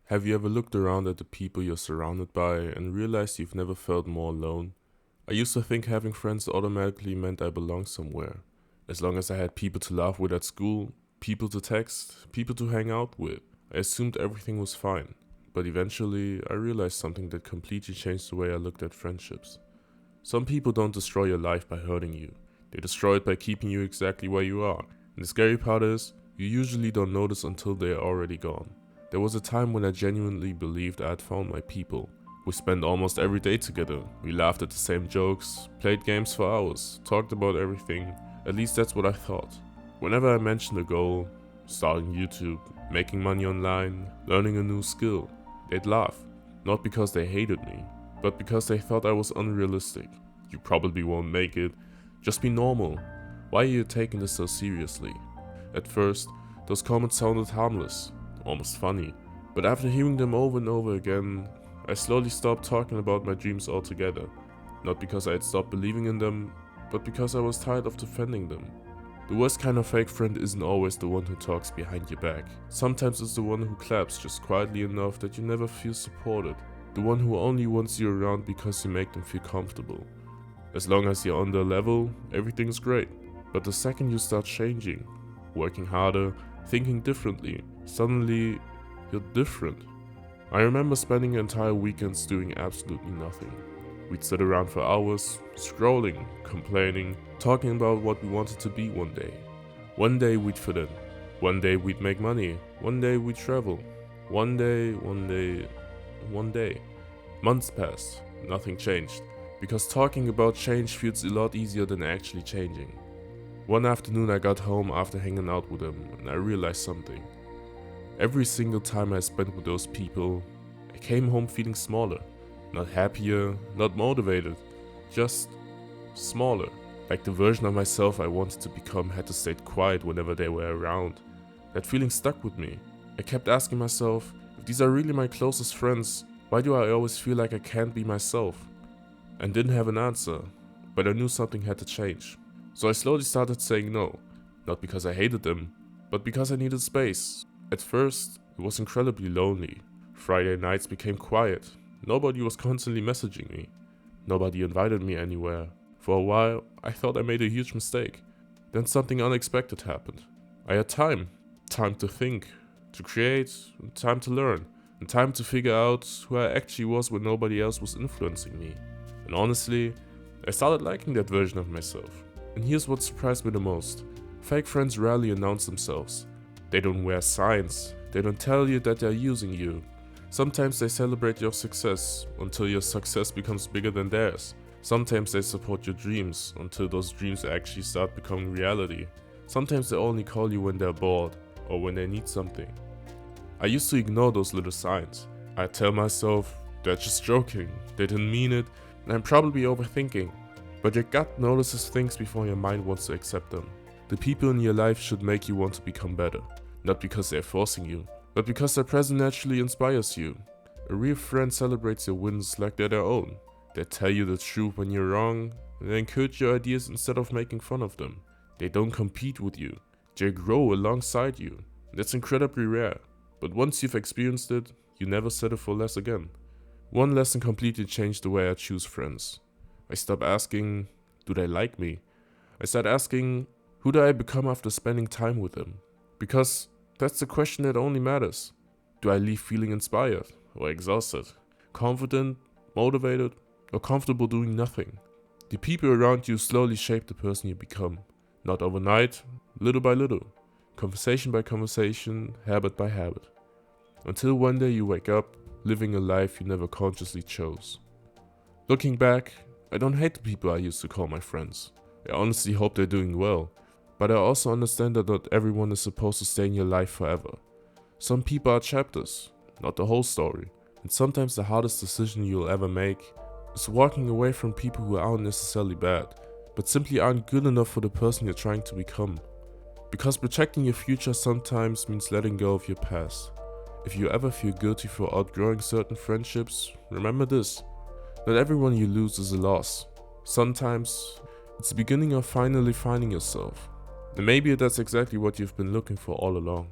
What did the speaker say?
Have you ever looked around at the people you're surrounded by and realized you've never felt more alone? I used to think having friends automatically meant I belonged somewhere. As long as I had people to laugh with at school, people to text, people to hang out with, I assumed everything was fine. But eventually, I realized something that completely changed the way I looked at friendships. Some people don't destroy your life by hurting you, they destroy it by keeping you exactly where you are. And the scary part is, you usually don't notice until they are already gone. There was a time when I genuinely believed I had found my people. We spent almost every day together. We laughed at the same jokes, played games for hours, talked about everything. At least that's what I thought. Whenever I mentioned a goal, starting YouTube, making money online, learning a new skill, they'd laugh. Not because they hated me, but because they thought I was unrealistic. You probably won't make it. Just be normal. Why are you taking this so seriously? At first, those comments sounded harmless, almost funny, but after hearing them over and over again, I slowly stopped talking about my dreams altogether. Not because I had stopped believing in them, but because I was tired of defending them. The worst kind of fake friend isn't always the one who talks behind your back. Sometimes it's the one who claps just quietly enough that you never feel supported. The one who only wants you around because you make them feel comfortable. As long as you're on their level, everything's great. But the second you start changing, working harder, thinking differently, suddenly you're different. I remember spending entire weekends doing absolutely nothing. We'd sit around for hours, scrolling, complaining, talking about what we wanted to be one day. One day we'd fit in. One day we'd make money. One day we'd travel. One day. Months passed. Nothing changed. Because talking about change feels a lot easier than actually changing. One afternoon I got home after hanging out with them and I realized something. Every single time I spent with those people, I came home feeling smaller. Not happier, not motivated, just smaller. Like the version of myself I wanted to become had to stay quiet whenever they were around. That feeling stuck with me. I kept asking myself, if these are really my closest friends, why do I always feel like I can't be myself? And didn't have an answer, but I knew something had to change. So I slowly started saying no, not because I hated them, but because I needed space. At first, it was incredibly lonely. Friday nights became quiet. Nobody was constantly messaging me. Nobody invited me anywhere. For a while, I thought I made a huge mistake. Then something unexpected happened. I had time. Time to think, to create, and time to learn, and time to figure out who I actually was when nobody else was influencing me. And honestly, I started liking that version of myself. And here's what surprised me the most. Fake friends rarely announce themselves. They don't wear signs. They don't tell you that they're using you. Sometimes they celebrate your success until your success becomes bigger than theirs. Sometimes they support your dreams until those dreams actually start becoming reality. Sometimes they only call you when they're bored or when they need something. I used to ignore those little signs. I'd tell myself, they're just joking, they didn't mean it, and I'm probably overthinking. But your gut notices things before your mind wants to accept them. The people in your life should make you want to become better. Not because they're forcing you, but because their presence naturally inspires you. A real friend celebrates your wins like they're their own. They tell you the truth when you're wrong, and they encourage your ideas instead of making fun of them. They don't compete with you, they grow alongside you. That's incredibly rare, but once you've experienced it, you never settle for less again. One lesson completely changed the way I choose friends. I stopped asking, do they like me? I started asking, who do I become after spending time with them? Because that's the question that only matters. Do I leave feeling inspired or exhausted? Confident, motivated, or comfortable doing nothing? The people around you slowly shape the person you become. Not overnight, little by little. Conversation by conversation, habit by habit. Until one day you wake up, living a life you never consciously chose. Looking back, I don't hate the people I used to call my friends. I honestly hope they're doing well. But I also understand that not everyone is supposed to stay in your life forever. Some people are chapters, not the whole story. And sometimes the hardest decision you'll ever make is walking away from people who aren't necessarily bad, but simply aren't good enough for the person you're trying to become. Because protecting your future sometimes means letting go of your past. If you ever feel guilty for outgrowing certain friendships, remember this. Not everyone you lose is a loss. Sometimes it's the beginning of finally finding yourself. And maybe that's exactly what you've been looking for all along.